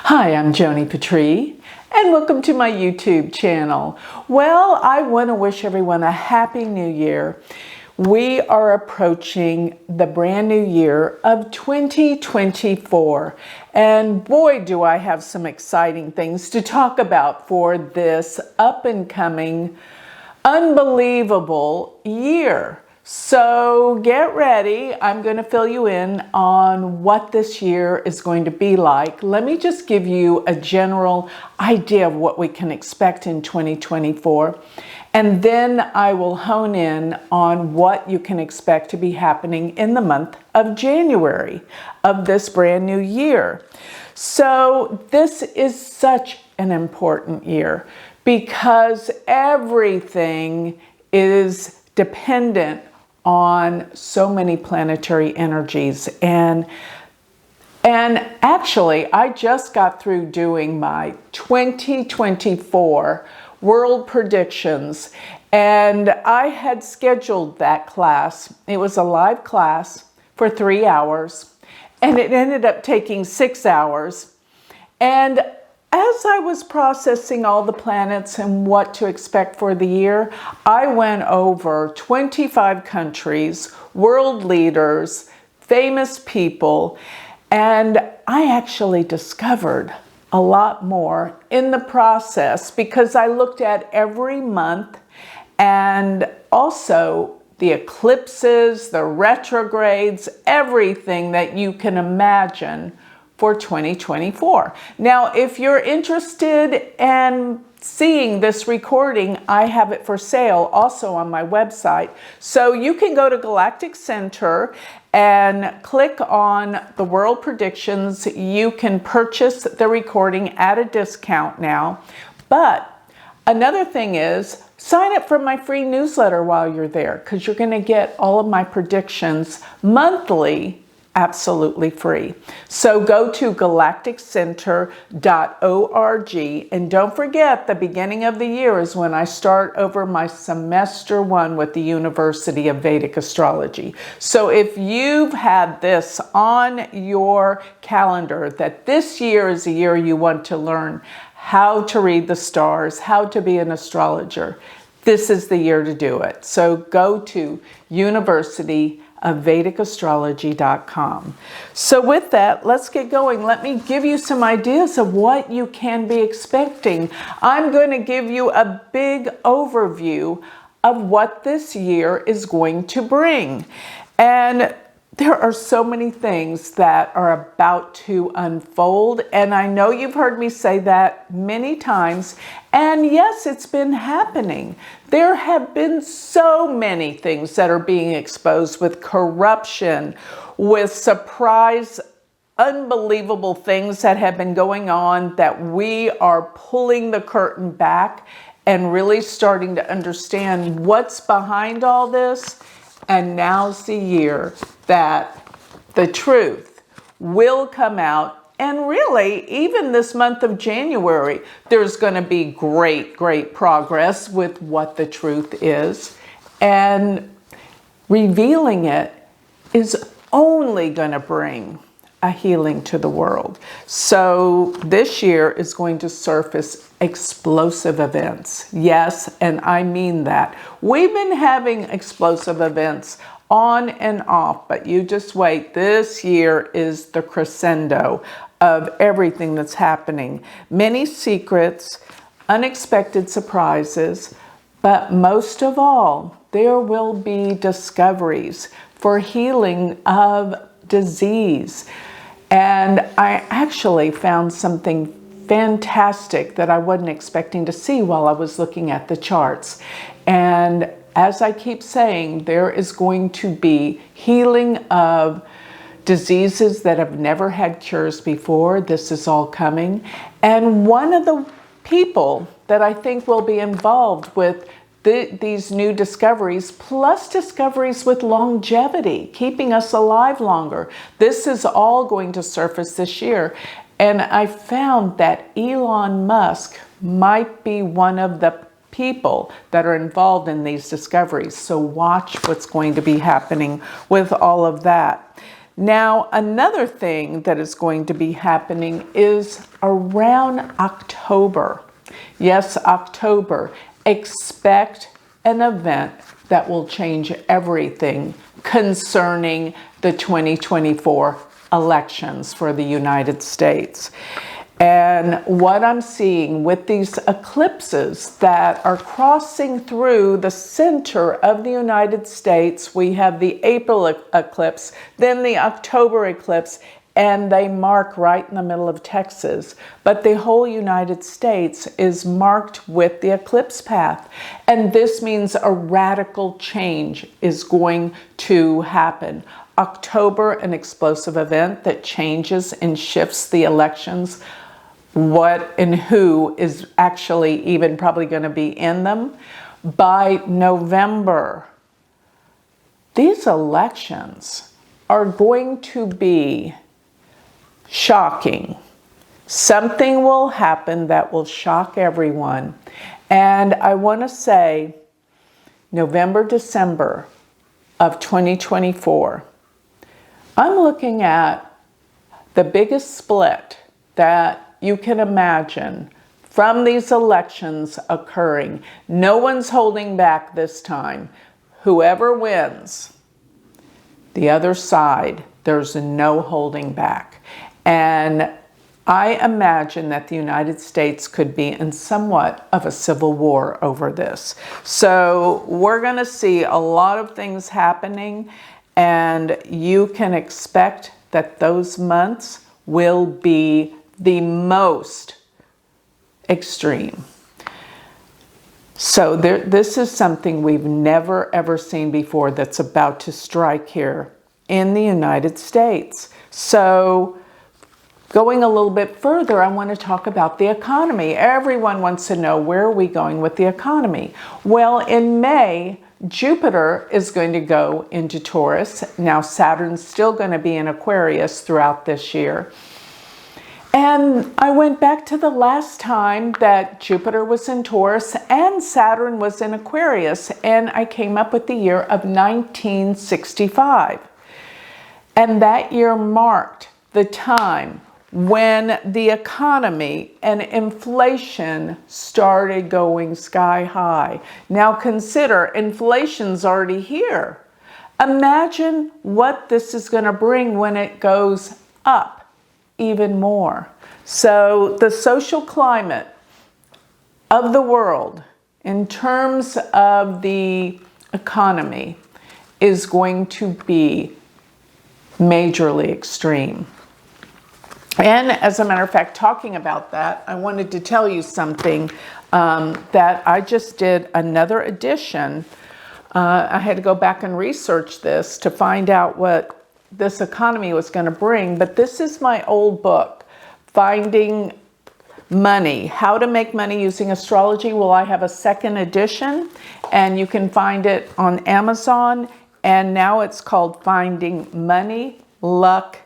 Hi, I'm Joni Patry, and welcome to my YouTube channel. Well, I want to wish everyone a happy new year. We are approaching the brand new year of 2024, and boy, do I have some exciting things to talk about for this up and coming, unbelievable year. So get ready. I'm going to fill you in on what this year is going to be like. Let me just give you a general idea of what we can expect in 2024. And then I will hone in on what you can expect to be happening in the month of January of this brand new year. So this is such an important year because everything is dependent on so many planetary energies. And actually, I just got through doing my 2024 world predictions, and I had scheduled that class. It was a live class for 3 hours, and it ended up taking 6 hours. And as I was processing all the planets and what to expect for the year, I went over 25 countries, world leaders, famous people, and I actually discovered a lot more in the process because I looked at every month and also the eclipses, the retrogrades, everything that you can imagine for 2024. Now, if you're interested in seeing this recording, I have it for sale also on my website. So you can go to Galactic Center and click on the World Predictions. You can purchase the recording at a discount now. But another thing is, sign up for my free newsletter while you're there because you're going to get all of my predictions monthly absolutely free. So go to galacticcenter.org, and don't forget the beginning of the year is when I start over my semester 1 with the University of Vedic Astrology. So if you've had this on your calendar that this year is a year you want to learn how to read the stars, how to be an astrologer, this is the year to do it. So go to University of VedicAstrology.com. So with that, let's get going. Let me give you some ideas of what you can be expecting. I'm going to give you a big overview of what this year is going to bring. And there are so many things that are about to unfold, and I know you've heard me say that many times, and yes, it's been happening. There have been so many things that are being exposed with corruption, with surprise, unbelievable things that have been going on that we are pulling the curtain back and really starting to understand what's behind all this. And now's the year that the truth will come out. And really, even this month of January, there's going to be great progress with what the truth is. And revealing it is only going to bring a healing to the world. So this year is going to surface explosive events. Yes, and I mean that. We've been having explosive events on and off, but you just wait. This year is the crescendo of everything that's happening. Many secrets, unexpected surprises, but most of all, there will be discoveries for healing of disease. And I actually found something fantastic that I wasn't expecting to see while I was looking at the charts. And as I keep saying, there is going to be healing of diseases that have never had cures before. This is all coming. And one of the people that I think will be involved with these new discoveries, plus discoveries with longevity, keeping us alive longer. This is all going to surface this year. And I found that Elon Musk might be one of the people that are involved in these discoveries. So watch what's going to be happening with all of that. Now, another thing that is going to be happening is around October. Yes, October. Expect an event that will change everything concerning the 2024 elections for the United States. And what I'm seeing with these eclipses that are crossing through the center of the United States, we have the April eclipse, then the October eclipse, and they mark right in the middle of Texas. But the whole United States is marked with the eclipse path. And this means a radical change is going to happen. October, an explosive event that changes and shifts the elections, what and who is actually even probably going to be in them. By November, these elections are going to be shocking. Something will happen that will shock everyone. And I want to say November, December of 2024, I'm looking at the biggest split that you can imagine from these elections occurring. No one's holding back this time. Whoever wins, the other side, there's no holding back. And I imagine that the United States could be in somewhat of a civil war over this. So we're going to see a lot of things happening, and you can expect that those months will be the most extreme. So this is something we've never ever seen before that's about to strike here in the United States. So going a little bit further, I want to talk about the economy. Everyone wants to know, where are we going with the economy? Well, in May, Jupiter is going to go into Taurus. Now, Saturn's still going to be in Aquarius throughout this year. And I went back to the last time that Jupiter was in Taurus and Saturn was in Aquarius, and I came up with the year of 1965. And that year marked the time when the economy and inflation started going sky high. Now consider, inflation's already here. Imagine what this is going to bring when it goes up even more. So the social climate of the world in terms of the economy is going to be majorly extreme. And as a matter of fact, talking about that, I wanted to tell you something that I just did another edition. I had to go back and research this to find out what this economy was going to bring, but this is my old book, Finding Money, How to Make Money Using Astrology. Well, I have a second edition, and you can find it on Amazon, and now it's called Finding Money, Luck,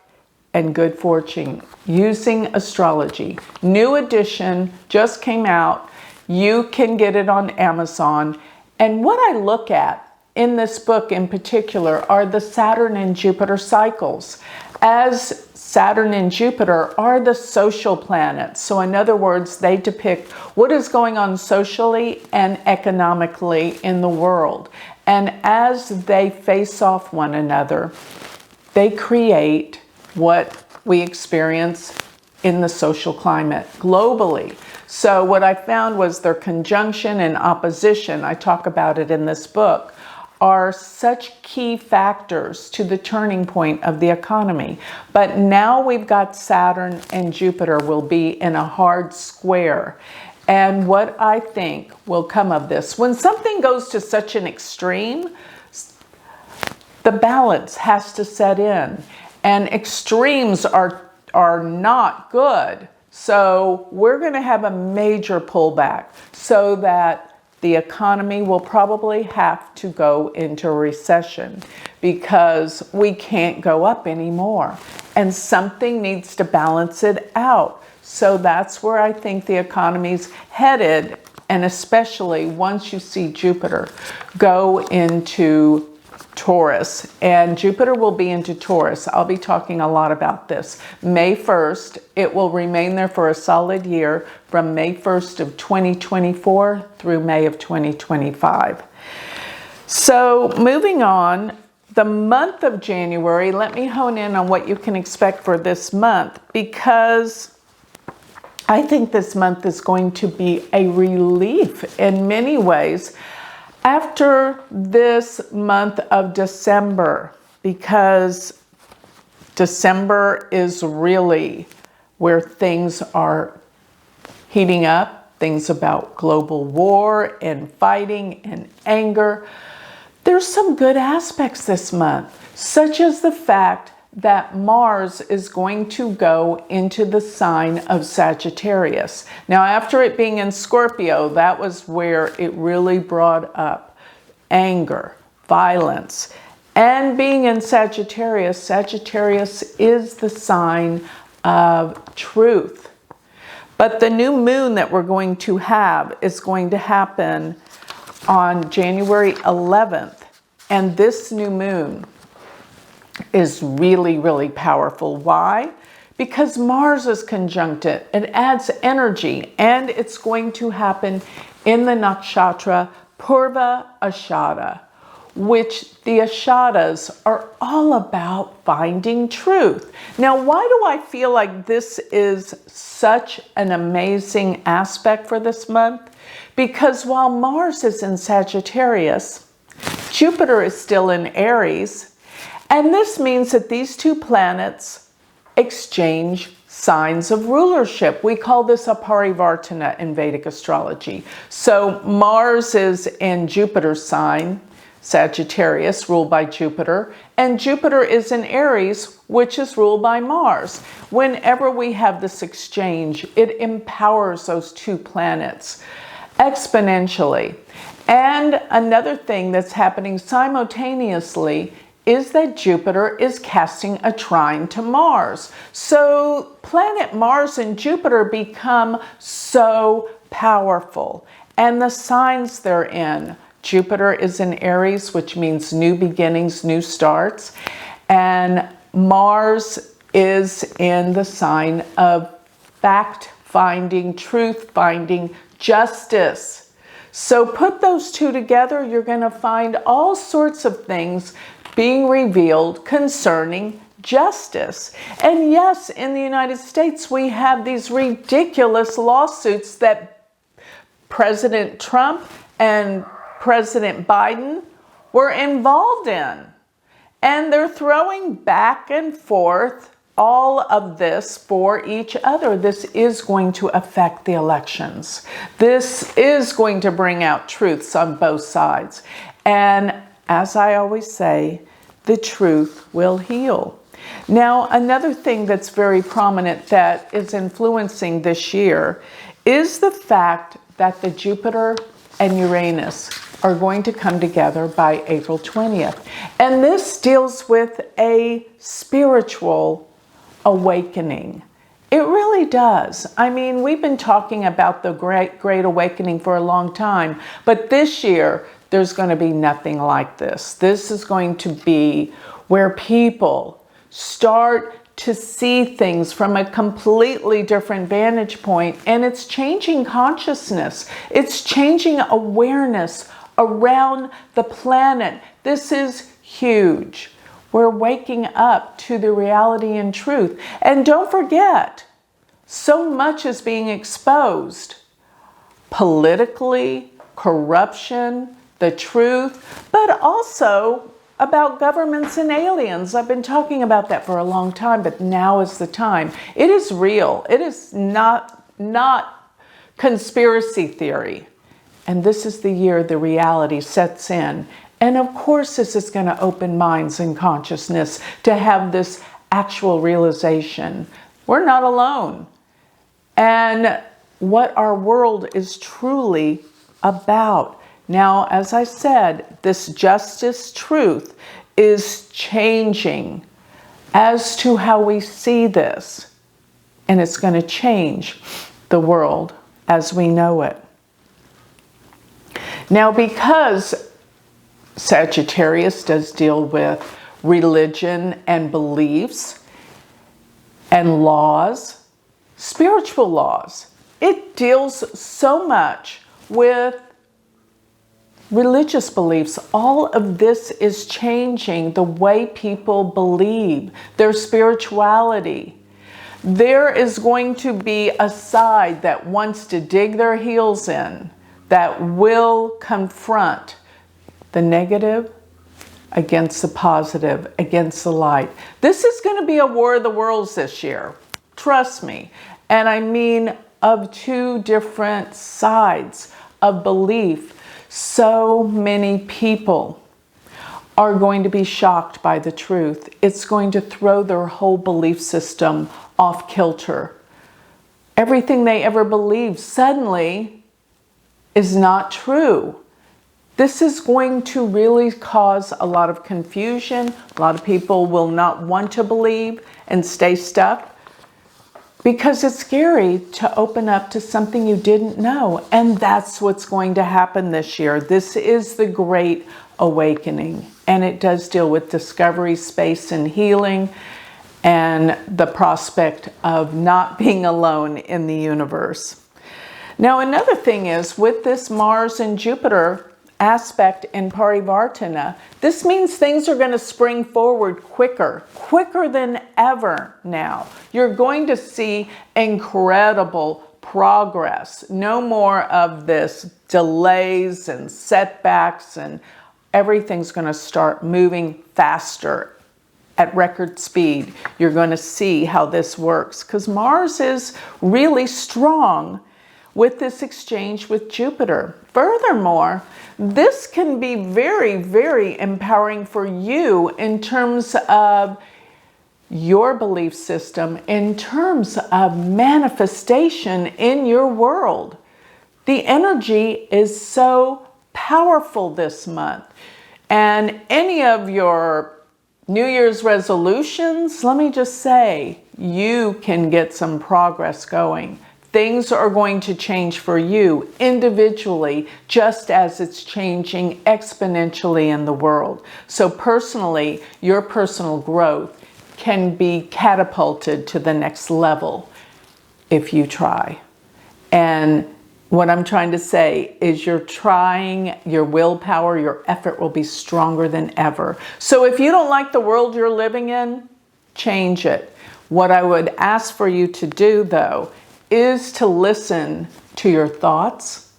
and Good Fortune Using Astrology. New edition, just came out. You can get it on Amazon, and what I look at in this book in particular are the Saturn and Jupiter cycles, as Saturn and Jupiter are the social planets. So in other words, they depict what is going on socially and economically in the world. And as they face off one another, they create what we experience in the social climate globally. So what I found was their conjunction and opposition, I talk about it in this book, are such key factors to the turning point of the economy. But now we've got Saturn and Jupiter will be in a hard square. And what I think will come of this, when something goes to such an extreme, the balance has to set in. And extremes are not good. So we're going to have a major pullback so that the economy will probably have to go into recession because we can't go up anymore. And something needs to balance it out. So that's where I think the economy's headed, and especially once you see Jupiter go into Taurus, and Jupiter will be into Taurus. I'll be talking a lot about this. May 1st, it will remain there for a solid year from May 1st of 2024 through May of 2025. So moving on, the month of January, let me hone in on what you can expect for this month, because I think this month is going to be a relief in many ways after this month of December, because December is really where things are heating up, things about global war and fighting and anger. There's some good aspects this month, such as the fact that Mars is going to go into the sign of Sagittarius. Now, after it being in Scorpio, that was where it really brought up anger, violence. And being in Sagittarius, Sagittarius is the sign of truth. But the new moon that we're going to have is going to happen on January 11th. And this new moon is really, really powerful. Why? Because Mars is conjunct it. It adds energy, and it's going to happen in the nakshatra Purva Ashada, which the Ashadas are all about finding truth. Now, why do I feel like this is such an amazing aspect for this month? Because while Mars is in Sagittarius, Jupiter is still in Aries, and this means that these two planets exchange signs of rulership. We call this a parivartana in Vedic astrology. So Mars is in Jupiter's sign, Sagittarius, ruled by Jupiter, and Jupiter is in Aries, which is ruled by Mars. Whenever we have this exchange, it empowers those two planets exponentially. And another thing that's happening simultaneously is that Jupiter is casting a trine to Mars. So planet Mars and Jupiter become so powerful. And the signs they're in, Jupiter is in Aries, which means new beginnings, new starts. And Mars is in the sign of fact-finding, truth-finding, justice. So put those two together, you're going to find all sorts of things being revealed concerning justice. And yes, in the United States, we have these ridiculous lawsuits that President Trump and President Biden were involved in. And they're throwing back and forth all of this for each other. This is going to affect the elections. This is going to bring out truths on both sides. And as I always say, the truth will heal. Now, another thing that's very prominent that is influencing this year is the fact that the Jupiter and Uranus are going to come together by April 20th. And this deals with a spiritual awakening. It really does. I mean, we've been talking about the Great Awakening for a long time, but this year, there's going to be nothing like this. This is going to be where people start to see things from a completely different vantage point, and it's changing consciousness. It's changing awareness around the planet. This is huge. We're waking up to the reality and truth. And don't forget, so much is being exposed politically, corruption, the truth, but also about governments and aliens. I've been talking about that for a long time, but now is the time. It is real. It is not conspiracy theory. And this is the year the reality sets in. And of course, this is going to open minds and consciousness to have this actual realization. We're not alone. And what our world is truly about. Now, as I said, this justice truth is changing as to how we see this. And it's going to change the world as we know it. Now, because Sagittarius does deal with religion and beliefs and laws, spiritual laws. It deals so much with religious beliefs. All of this is changing the way people believe, their spirituality. There is going to be a side that wants to dig their heels in, that will confront the negative against the positive, against the light. This is going to be a war of the worlds this year. Trust me. And I mean of two different sides of belief. So many people are going to be shocked by the truth. It's going to throw their whole belief system off kilter. Everything they ever believed suddenly is not true. This is going to really cause a lot of confusion. A lot of people will not want to believe and stay stuck because it's scary to open up to something you didn't know. And that's what's going to happen this year. This is the Great Awakening, and it does deal with discovery, space, and healing, and the prospect of not being alone in the universe. Now, another thing is with this Mars and Jupiter aspect in Parivartana, this means things are going to spring forward quicker than ever now. You're going to see incredible progress. No more of this delays and setbacks, and everything's going to start moving faster at record speed. You're going to see how this works because Mars is really strong with this exchange with Jupiter. Furthermore, this can be very, very empowering for you in terms of your belief system, in terms of manifestation in your world. The energy is so powerful this month. And any of your New Year's resolutions, let me just say, you can get some progress going. Things are going to change for you individually, just as it's changing exponentially in the world. So personally, your personal growth can be catapulted to the next level if you try. And what I'm trying to say is you're trying, your willpower, your effort will be stronger than ever. So if you don't like the world you're living in, change it. What I would ask for you to do, though, is to listen to your thoughts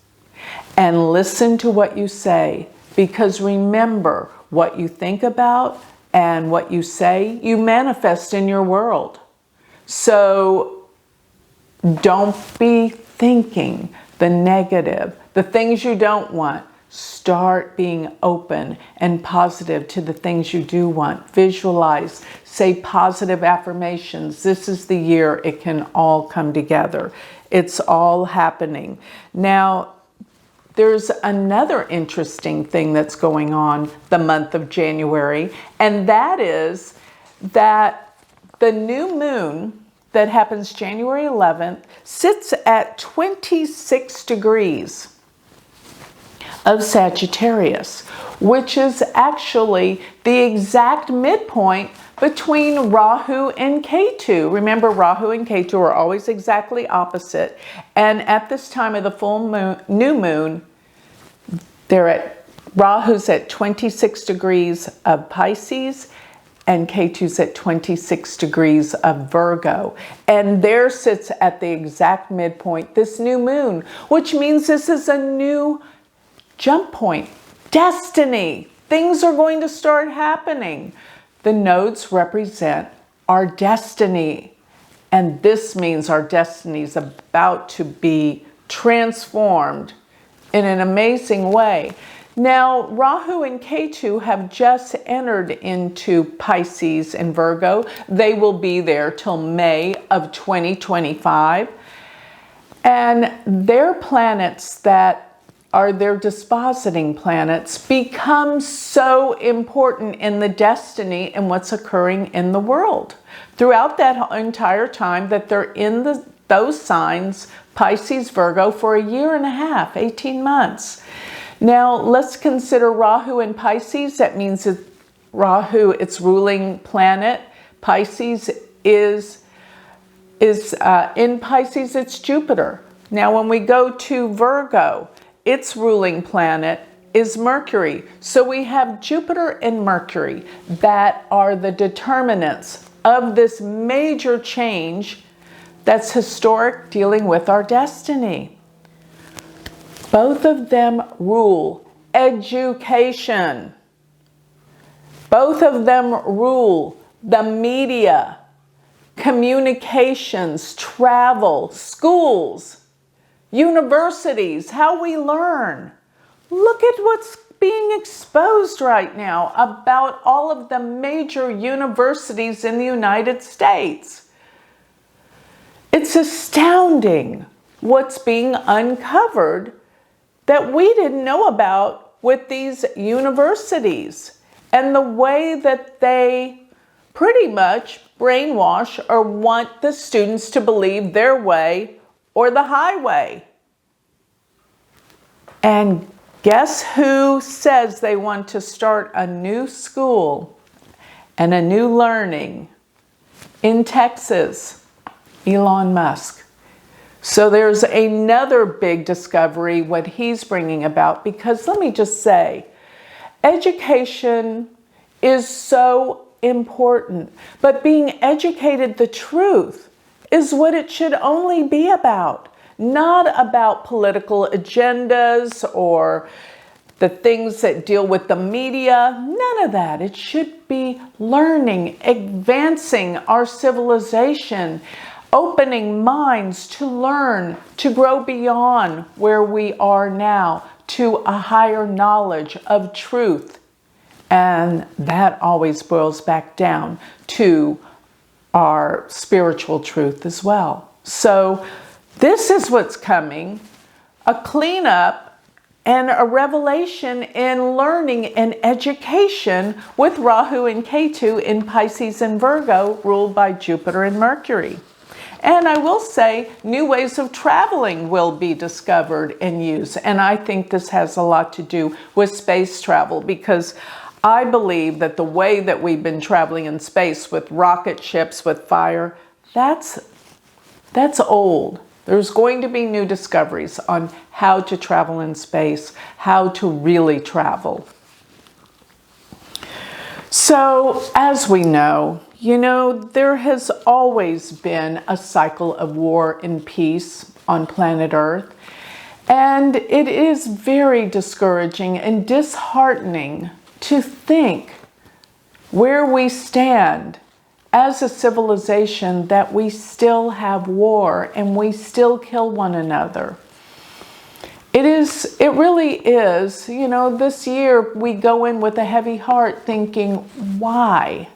and listen to what you say. Because remember, what you think about and what you say, you manifest in your world. So don't be thinking the negative, the things you don't want. Start being open and positive to the things you do want. Visualize, say positive affirmations. This is the year it can all come together. It's all happening. Now, there's another interesting thing that's going on the month of January, and that is that the new moon that happens January 11th sits at 26 degrees of Sagittarius, which is actually the exact midpoint between Rahu and Ketu. Remember, Rahu and Ketu are always exactly opposite. And at this time of the full moon, new moon, Rahu's at 26 degrees of Pisces and Ketu's at 26 degrees of Virgo. And there sits at the exact midpoint this new moon, which means this is a new jump point, destiny. Things are going to start happening. The nodes represent our destiny. And this means our destiny is about to be transformed in an amazing way. Now, Rahu and Ketu have just entered into Pisces and Virgo. They will be there till May of 2025. And their planets that are their dispositing planets become so important in the destiny and what's occurring in the world. Throughout that entire time that they're in those signs, Pisces, Virgo, for a year and a half, 18 months. Now, let's consider Rahu in Pisces. That means that Rahu, its ruling planet. Pisces is in Pisces, it's Jupiter. Now, when we go to Virgo, its ruling planet is Mercury. So we have Jupiter and Mercury that are the determinants of this major change that's historic, dealing with our destiny. Both of them rule education. Both of them rule the media, communications, travel, schools, universities, how we learn. Look at what's being exposed right now about all of the major universities in the United States. It's astounding what's being uncovered that we didn't know about with these universities, and the way that they pretty much brainwash or want the students to believe their way or the highway. And guess who says they want to start a new school and a new learning in Texas? Elon Musk. So there's another big discovery, what he's bringing about, because let me just say, education is so important, but being educated the truth is what it should only be about, not about political agendas or the things that deal with the media, none of that. It should be learning, advancing our civilization, opening minds to learn, to grow beyond where we are now to a higher knowledge of truth. And that always boils back down to our spiritual truth as well. So this is what's coming, a cleanup and a revelation in learning and education with Rahu and Ketu in Pisces and Virgo, ruled by Jupiter and Mercury. And I will say new ways of traveling will be discovered and used. And I think this has a lot to do with space travel, because I believe that the way that we've been traveling in space with rocket ships, with fire, that's old. There's going to be new discoveries on how to travel in space, how to really travel. So, as we know, there has always been a cycle of war and peace on planet Earth. And it is very discouraging and disheartening to think where we stand as a civilization, that we still have war and we still kill one another. It really is, this year we go in with a heavy heart thinking, why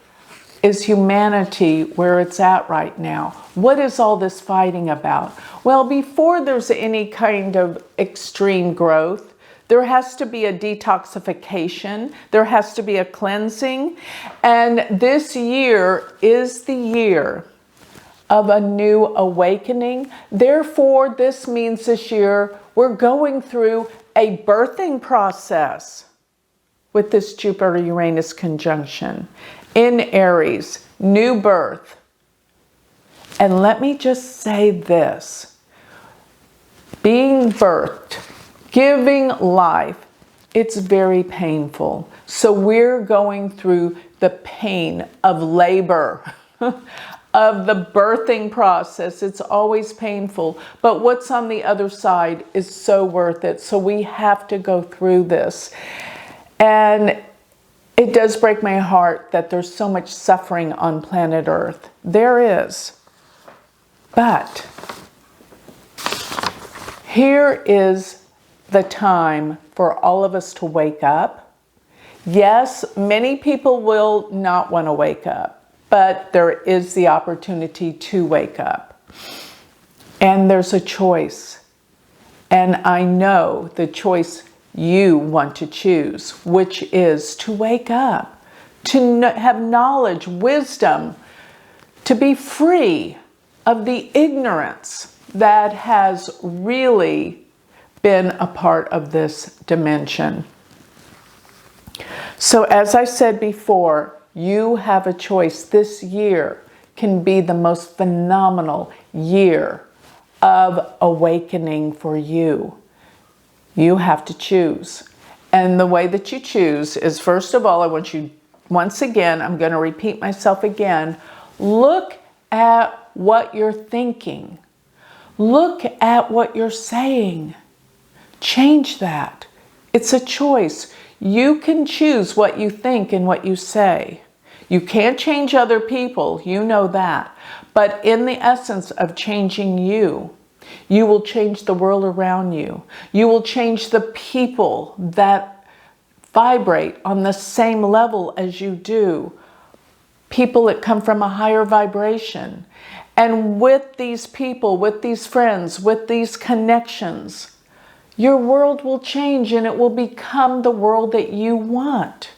is humanity where it's at right now? What is all this fighting about? Well, before there's any kind of extreme growth, there has to be a detoxification. There has to be a cleansing. And this year is the year of a new awakening. Therefore, this means this year we're going through a birthing process with this Jupiter-Uranus conjunction in Aries, new birth. And let me just say this, being birthed, giving life, it's very painful. So we're going through the pain of labor, of the birthing process. It's always painful, but what's on the other side is so worth it. So we have to go through this. And it does break my heart that there's so much suffering on planet Earth. There is. But here is the time for all of us to wake up. Yes, many people will not want to wake up, but there is the opportunity to wake up. And there's a choice. And I know the choice you want to choose, which is to wake up, to have knowledge, wisdom, to be free of the ignorance that has really been a part of this dimension. So as I said before, you have a choice. This year can be the most phenomenal year of awakening for you. You have to choose. And the way that you choose is, first of all, I want you, once again, I'm going to repeat myself again, look at what you're thinking. Look at what you're saying. Change that. It's a choice. You can choose what you think and what you say. You can't change other people, you know that. But in the essence of changing you, you will change the world around you. You will change the people that vibrate on the same level as you do. People that come from a higher vibration. And with these people, with these friends, with these connections, your world will change and it will become the world that you want.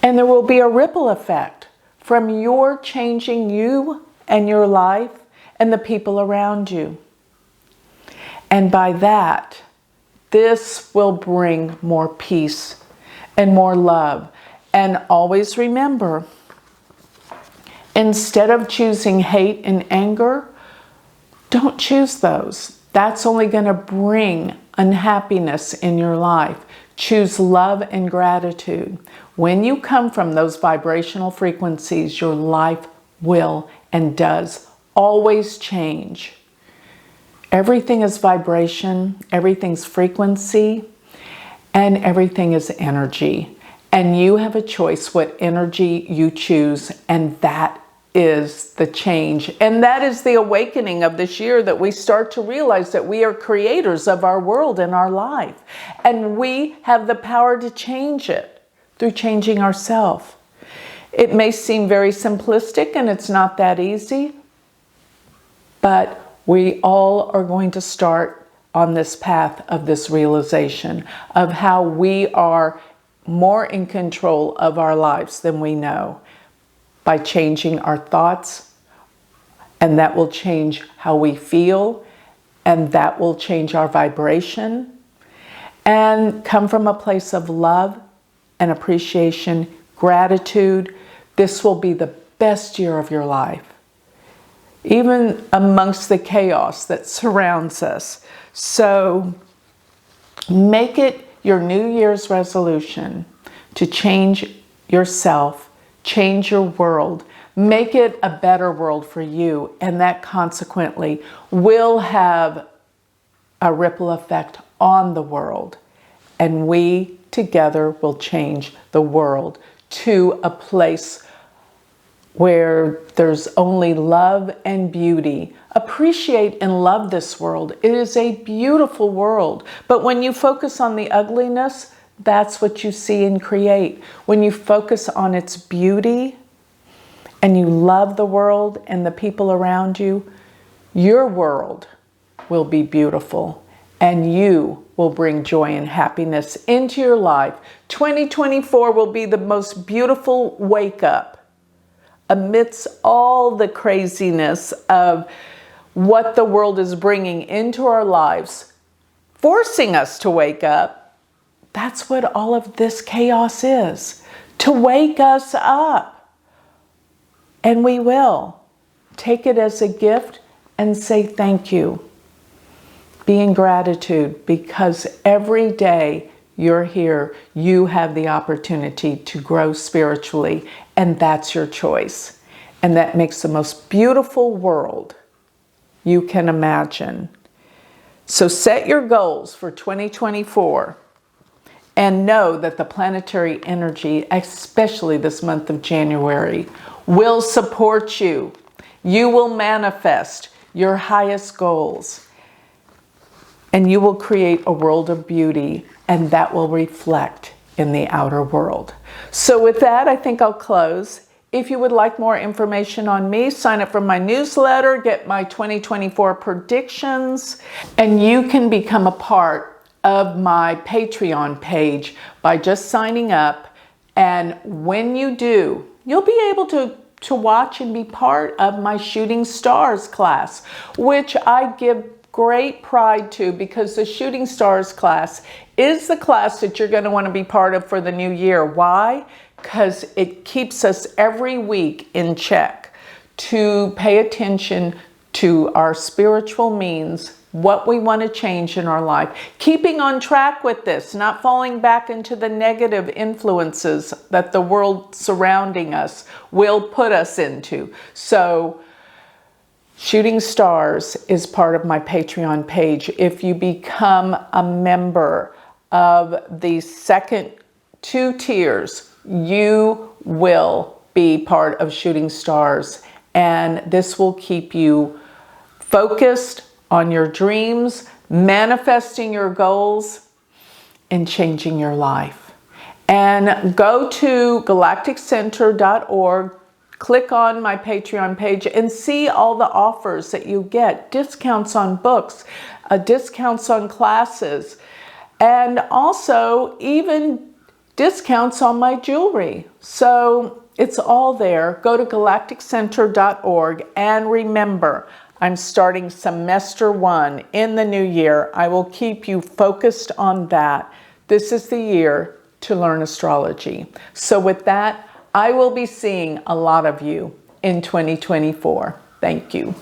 And there will be a ripple effect from your changing you and your life and the people around you. And by that, this will bring more peace and more love. And always remember, instead of choosing hate and anger, don't choose those. That's only going to bring unhappiness in your life. Choose love and gratitude. When you come from those vibrational frequencies, your life will and does always change. Everything is vibration, everything's frequency, and everything is energy. And you have a choice what energy you choose, and that is the change. And that is the awakening of this year, that we start to realize that we are creators of our world and our life. And we have the power to change it through changing ourselves. It may seem very simplistic and it's not that easy, but we all are going to start on this path of this realization of how we are more in control of our lives than we know, by changing our thoughts, and that will change how we feel, and that will change our vibration, and come from a place of love and appreciation, gratitude. This will be the best year of your life, even amongst the chaos that surrounds us. So make it your New Year's resolution to change yourself, change your world, make it a better world for you, and that consequently will have a ripple effect on the world. And we together will change the world to a place where there's only love and beauty. Appreciate and love this world. It is a beautiful world. But when you focus on the ugliness, that's what you see and create. When you focus on its beauty and you love the world and the people around you, your world will be beautiful and you will bring joy and happiness into your life. 2024 will be the most beautiful wake up amidst all the craziness of what the world is bringing into our lives, forcing us to wake up. That's what all of this chaos is, to wake us up. And we will take it as a gift and say thank you. Be in gratitude, because every day you're here, you have the opportunity to grow spiritually, and that's your choice. And that makes the most beautiful world you can imagine. So set your goals for 2024 and know that the planetary energy, especially this month of January, will support you. You will manifest your highest goals, and you will create a world of beauty, and that will reflect in the outer world. So with that, I think I'll close. If you would like more information on me, sign up for my newsletter, get my 2024 predictions, and you can become a part of my Patreon page by just signing up. And when you do, you'll be able to watch and be part of my Shooting Stars class, which I give great pride too, because the Shooting Stars class is the class that you're going to want to be part of for the new year. Why? Because it keeps us every week in check to pay attention to our spiritual means, what we want to change in our life, keeping on track with this, not falling back into the negative influences that the world surrounding us will put us into. So Shooting Stars is part of my Patreon page. If you become a member of the second 2 tiers, you will be part of Shooting Stars, and this will keep you focused on your dreams, manifesting your goals, and changing your life. And go to galacticcenter.org, click on my Patreon page, and see all the offers that you get. Discounts on books, discounts on classes, and also even discounts on my jewelry. So it's all there. Go to galacticcenter.org, and remember, I'm starting semester 1 in the new year. I will keep you focused on that. This is the year to learn astrology. So with that, I will be seeing a lot of you in 2024. Thank you.